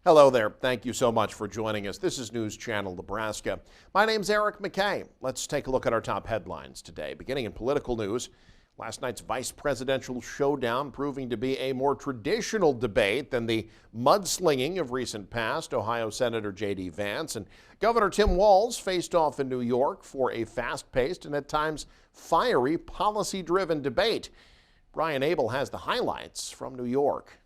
Hello there. Thank you so much for joining us. This is News Channel Nebraska. My name's Eric McKay. Let's take a look at our top headlines today. Beginning in political news, last night's vice presidential showdown proving to be a more traditional debate than the mudslinging of recent past. Ohio Senator J.D. Vance and Governor Tim Walz faced off in New York for a fast-paced and at times fiery policy-driven debate. Brian Abel has the highlights from New York.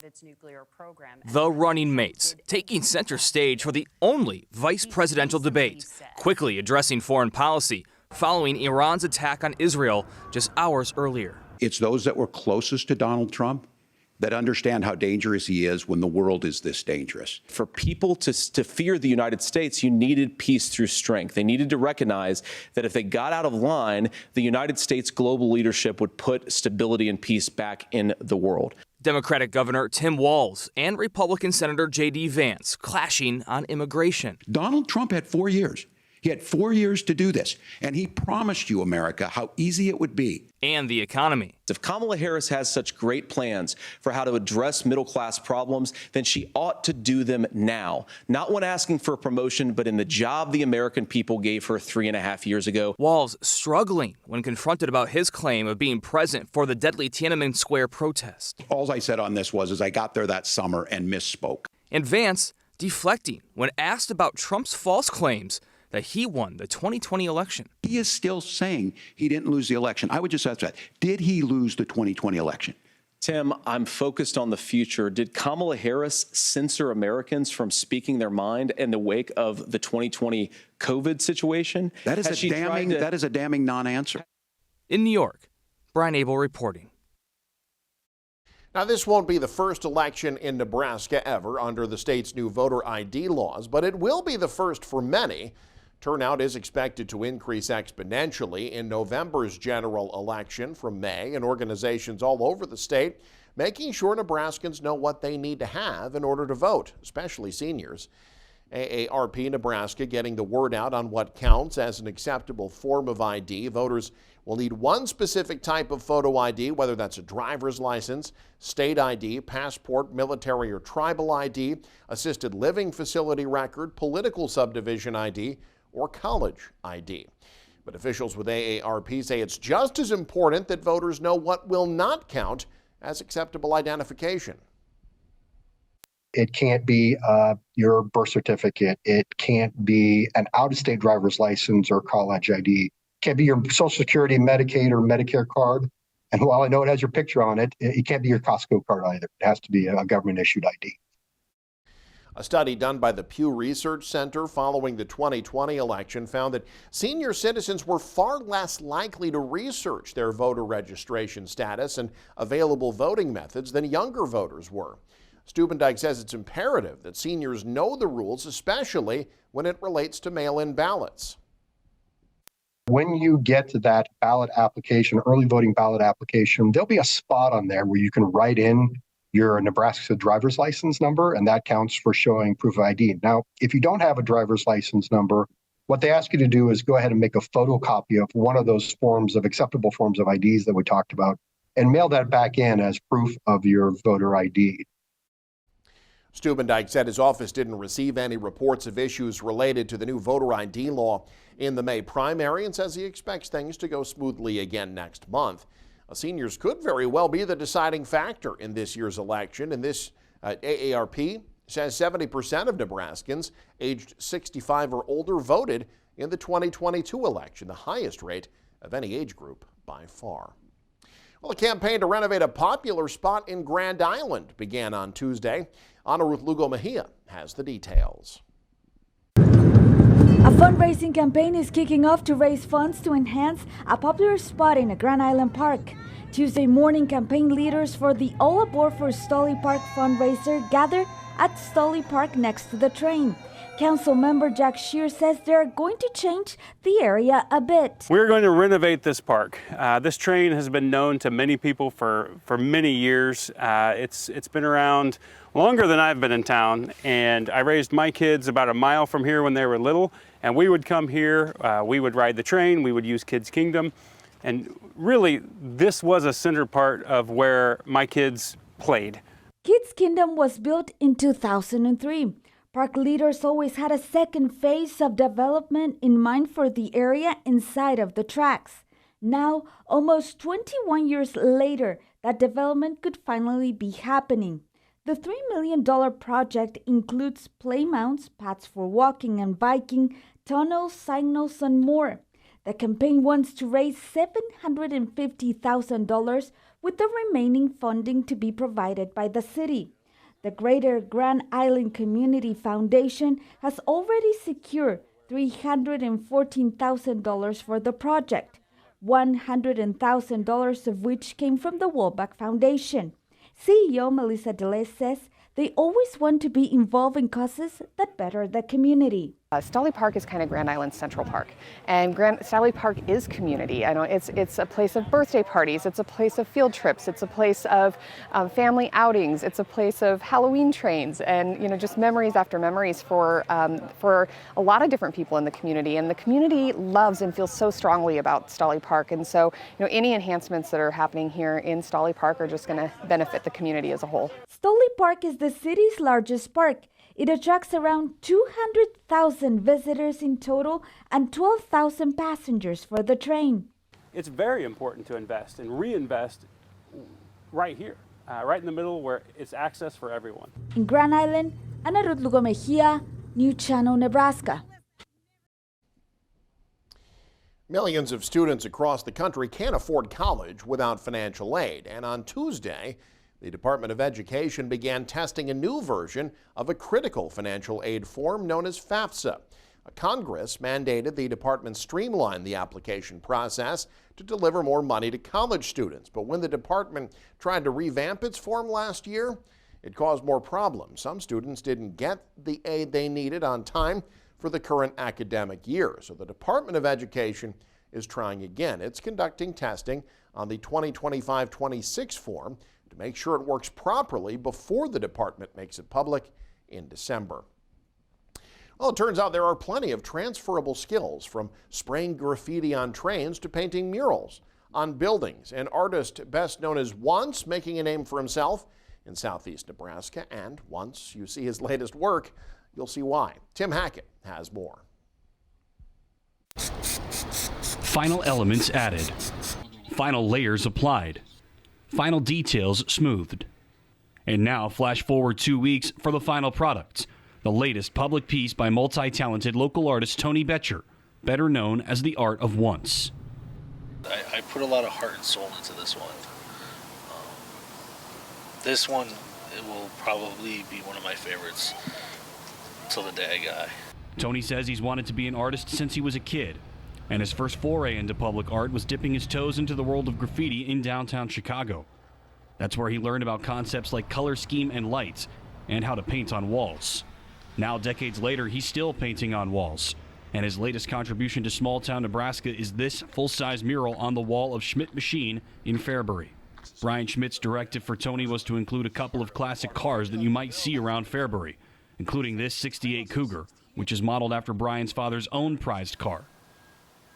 Its nuclear program. The running mates taking center stage for the only vice presidential debate, quickly addressing foreign policy following Iran's attack on Israel just hours earlier. It's those that were closest to Donald Trump that understand how dangerous he is when the world is this dangerous. For people to fear the United States, you needed peace through strength. They needed to recognize that if they got out of line, the United States global leadership would put stability and peace back in the world. Democratic Governor Tim Walz and Republican Senator J.D. Vance clashing on immigration. Donald Trump had 4 years. He had 4 years to do this, and he promised you, America, how easy it would be. And the economy. If Kamala Harris has such great plans for how to address middle-class problems, then she ought to do them now. Not when asking for a promotion, but in the job the American people gave her 3.5 years ago. Walz struggling when confronted about his claim of being present for the deadly Tiananmen Square protest. All I said on this was I got there that summer and misspoke. And Vance deflecting when asked about Trump's false claims that he won the 2020 election. He is still saying he didn't lose the election. I would just ask that. Did he lose the 2020 election? Tim, I'm focused on the future. Did Kamala Harris censor Americans from speaking their mind in the wake of the 2020 COVID situation? That is a damning non-answer. In New York, Brian Abel reporting. Now, this won't be the first election in Nebraska ever under the state's new voter ID laws, but it will be the first for many. Turnout is expected to increase exponentially in November's general election from May, and organizations all over the state making sure Nebraskans know what they need to have in order to vote, especially seniors. AARP Nebraska getting the word out on what counts as an acceptable form of ID. Voters will need one specific type of photo ID, whether that's a driver's license, state ID, passport, military or tribal ID, assisted living facility record, political subdivision ID, or college ID. But officials with AARP say it's just as important that voters know what will not count as acceptable identification. It can't be your birth certificate. It can't be an out-of-state driver's license or college ID. It can't be your Social Security, Medicaid, or Medicare card. And while I know it has your picture on it, it can't be your Costco card either. It has to be a government-issued ID. A study done by the Pew Research Center following the 2020 election found that senior citizens were far less likely to research their voter registration status and available voting methods than younger voters were. Stubendijk says it's imperative that seniors know the rules, especially when it relates to mail-in ballots. When you get to that ballot application, early voting ballot application, there'll be a spot on there where you can write in your Nebraska driver's license number, and that counts for showing proof of ID. Now, if you don't have a driver's license number, what they ask you to do is go ahead and make a photocopy of one of those forms of acceptable forms of IDs that we talked about and mail that back in as proof of your voter ID. Stubendijk said his office didn't receive any reports of issues related to the new voter ID law in the May primary and says he expects things to go smoothly again next month. Seniors could very well be the deciding factor in this year's election, and this AARP says 70% of Nebraskans aged 65 or older voted in the 2022 election, the highest rate of any age group by far. Well, a campaign to renovate a popular spot in Grand Island began on Tuesday. Ana Ruth Lugo Mejia has the details. A fundraising campaign is kicking off to raise funds to enhance a popular spot in a Grand Island park. Tuesday morning, campaign leaders for the All Aboard for Stolly Park fundraiser gathered at Stolly Park next to the train. Council member Jack Shear says they're going to change the area a bit. We're going to renovate this park. This train has been known to many people for many years. It's been around longer than I've been in town, and I raised my kids about a mile from here when they were little, and we would come here, we would ride the train, we would use Kids Kingdom, and really this was a center part of where my kids played. Kids Kingdom was built in 2003. Park leaders always had a second phase of development in mind for the area inside of the tracks. Now, almost 21 years later, that development could finally be happening. The $3 million project includes playmounts, paths for walking and biking, tunnels, signals, and more. The campaign wants to raise $750,000, with the remaining funding to be provided by the city. The Greater Grand Island Community Foundation has already secured $314,000 for the project, $100,000 of which came from the Wolbach Foundation. CEO Melissa Deleuze says they always want to be involved in causes that better the community. Stolly Park is kind of Grand Island Central Park, and Stolly Park is community. I know it's a place of birthday parties, it's a place of field trips, it's a place of family outings, it's a place of Halloween trains, and just memories after memories for a lot of different people in the community. And the community loves and feels so strongly about Stolly Park, and so any enhancements that are happening here in Stolly Park are just going to benefit the community as a whole. Stolly Park is the city's largest park. It attracts around 200,000 visitors in total and 12,000 passengers for the train. It's very important to invest and reinvest right here, right in the middle where it's access for everyone. In Grand Island, Ana Ruth Lugo Mejia, New Channel, Nebraska. Millions of students across the country can't afford college without financial aid, and on Tuesday, the Department of Education began testing a new version of a critical financial aid form known as FAFSA. Congress mandated the department streamline the application process to deliver more money to college students. But when the department tried to revamp its form last year, it caused more problems. Some students didn't get the aid they needed on time for the current academic year. So the Department of Education is trying again. It's conducting testing on the 2025-26 form to make sure it works properly before the department makes it public in December. Well, it turns out there are plenty of transferable skills, from spraying graffiti on trains to painting murals on buildings. An artist best known as Once making a name for himself in southeast Nebraska, and once you see his latest work, you'll see why. Tim Hackett has more. Final elements added. Final layers applied. Final details smoothed. And now flash forward 2 weeks for the final product, the latest public piece by multi-talented local artist Tony Boettjer, better known as The Art of Once. I put a lot of heart and soul into this one. This one, it will probably be one of my favorites till the day I die. Tony says he's wanted to be an artist since he was a kid, and his first foray into public art was dipping his toes into the world of graffiti in downtown Chicago. That's where he learned about concepts like color scheme and lights, and how to paint on walls. Now, decades later, he's still painting on walls, and his latest contribution to small-town Nebraska is this full-size mural on the wall of Schmidt Machine in Fairbury. Brian Schmidt's directive for Tony was to include a couple of classic cars that you might see around Fairbury, including this '68 Cougar, which is modeled after Brian's father's own prized car.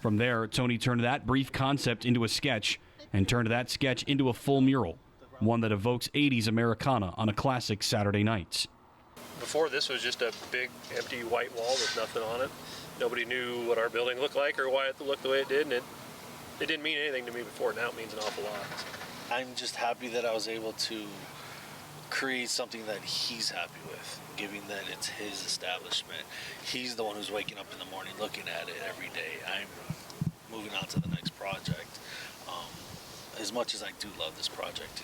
From there, Tony turned that brief concept into a sketch, and turned that sketch into a full mural, one that evokes 80s Americana on a classic Saturday night. Before, this was just a big, empty white wall with nothing on it. Nobody knew what our building looked like or why it looked the way it did, and it didn't mean anything to me before. Now it means an awful lot. I'm just happy that I was able to create something that he's happy with, given that it's his establishment. He's the one who's waking up in the morning looking at it every day. I'm moving on to the next project. As much as I do love this project,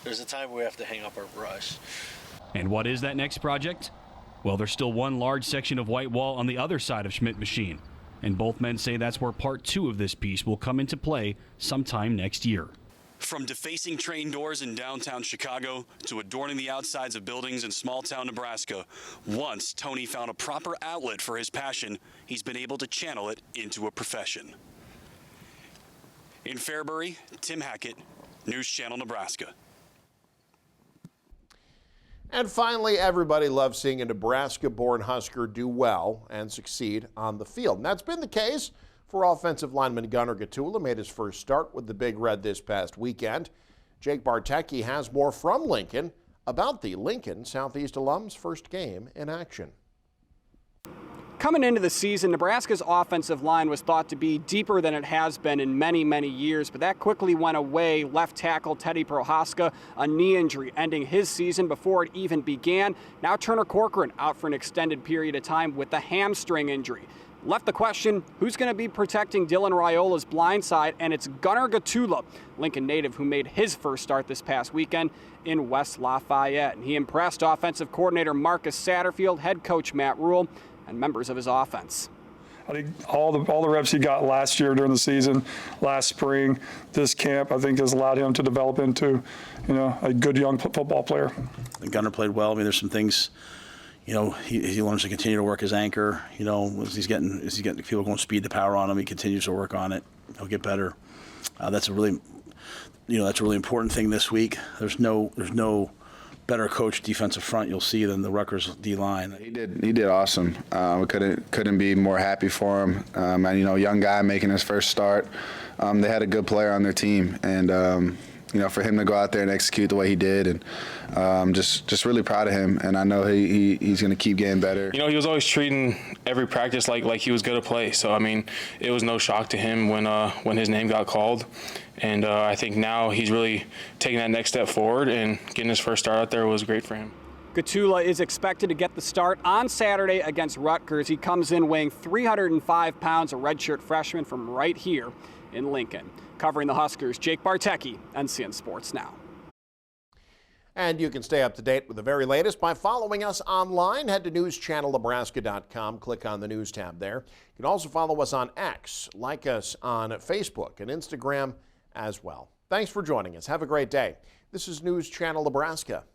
there's a time where we have to hang up our brush. And what is that next project? Well, there's still one large section of white wall on the other side of Schmidt Machine, and both men say that's where part 2 of this piece will come into play sometime next year. From defacing train doors in downtown Chicago to adorning the outsides of buildings in small-town Nebraska, once Tony found a proper outlet for his passion, he's been able to channel it into a profession. In Fairbury, Tim Hackett, News Channel, Nebraska. And finally, everybody loves seeing a Nebraska-born Husker do well and succeed on the field. And that's been the case for offensive lineman Gunnar Gatula. Made his first start with the Big Red this past weekend. Jake Boettjer has more from Lincoln about the Lincoln Southeast alums' first game in action. Coming into the season, Nebraska's offensive line was thought to be deeper than it has been in many, many years, but that quickly went away. Left tackle Teddy Prohaska, a knee injury, ending his season before it even began. Now Turner Corcoran out for an extended period of time with a hamstring injury. Left the question, who's going to be protecting Dylan Raiola's blind side? And it's Gunnar Gatula, Lincoln native, who made his first start this past weekend in West Lafayette. And he impressed offensive coordinator Marcus Satterfield, head coach Matt Rule, and members of his offense. I think all the reps he got last year during the season, last spring, this camp, I think has allowed him to develop into, a good young football player. Gunnar played well. I mean, there's some things, he learns to continue to work his anchor. As he's getting people going speed to power on him, he continues to work on it. He'll get better. That's a really important thing this week. There's no better coach defensive front you'll see than the Rutgers D-line. He did awesome. We couldn't be more happy for him. And young guy making his first start. They had a good player on their team, and for him to go out there and execute the way he did, and just really proud of him. And I know he's going to keep getting better. He was always treating every practice like he was going to play. So it was no shock to him when his name got called. And I think now he's really taking that next step forward, and getting his first start out there was great for him. Gatula is expected to get the start on Saturday against Rutgers. He comes in weighing 305 pounds, a redshirt freshman from right here in Lincoln. Covering the Huskers, Jake Boettjer, NCN Sports Now. And you can stay up to date with the very latest by following us online. Head to newschannelnebraska.com, click on the news tab there. You can also follow us on X, like us on Facebook and Instagram as well. Thanks for joining us. Have a great day. This is News Channel Nebraska.